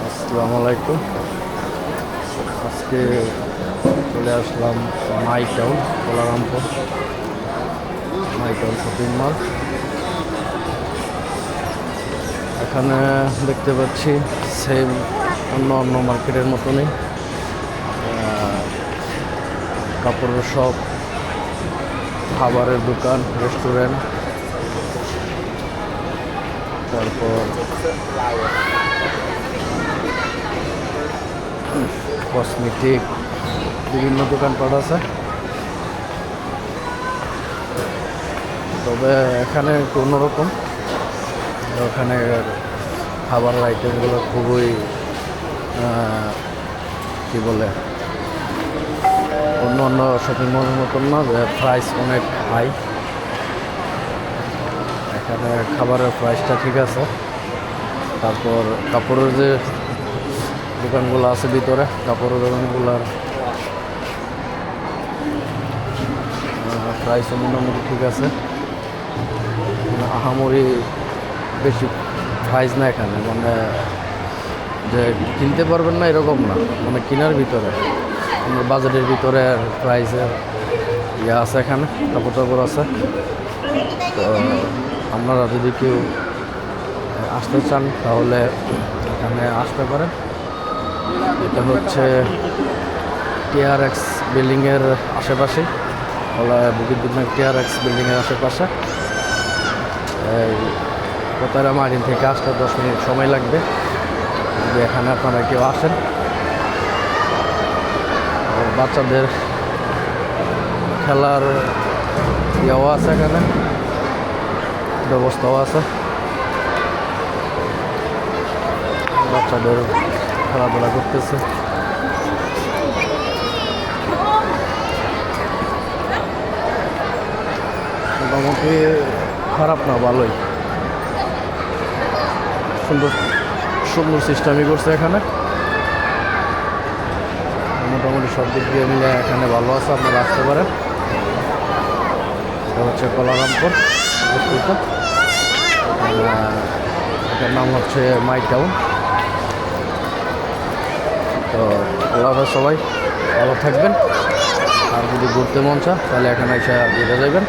আসসালামু আলাইকুম। আজকে চলে আসলাম my town, Kolarampur my town shopping mall. এখানে দেখতে পাচ্ছি সেম অন্য মার্কেটের মতনই কাপড়ের শপ, খাবারের দোকান, রেস্টুরেন্ট, তারপর কসমেটিক, বিভিন্ন দোকানপাট আছে। তবে এখানে একটু অন্যরকম, ওখানে খাবারের আইটেমগুলো খুবই কি বলে অন্য শপিং মলের মতন না, যে প্রাইস অনেক হাই। এখানে খাবারের প্রাইসটা ঠিক আছে। তারপর কাপড়ের যে দোকানগুলো আছে ভিতরে, কাপড়ের দোকানগুলোর প্রাইসও মোটামুটি ঠিক আছে। আহামরি বেশি প্রাইস না এখানে, মানে যে কিনতে পারবেন না এরকম না, মানে কেনার ভিতরে আপনার বাজেটের ভিতরে প্রাইসের ইয়ে আছে। এখানে কাপড় আছে। তো আপনারা যদি কেউ আসতে চান তাহলে এখানে আসতে পারেন। এটা হচ্ছে TRX বিল্ডিংয়ের আশেপাশে, বুকির দুর্নাক TRX বিল্ডিংয়ের আশেপাশে। এই কোতারা মার্টিন থেকে আসতে 10 মিনিট সময় লাগবে যদি এখানে আপনারা কেউ আসেন। বাচ্চাদের খেলার ইয়েও আছে, এখানে ব্যবস্থাও আছে। বাচ্চাদের খেলাধুলা করতেছে। মোটামুটি খারাপ না, ভালোই, সুন্দর সুন্দর সিস্টেমই করছে এখানে। মোটামুটি সব দিক দিয়ে মিলে এখানে ভালো আছে, আপনারা আসতে পারেন। এটা হচ্ছে কোলারামপুর, এটার নাম হচ্ছে মাই টাউন। তো আল্লাহ হাফেজ, সবাই ভালো থাকবেন। আর যদি ঘুরতে মন চায় তাহলে এখানে এসে ঘুরে যাবেন।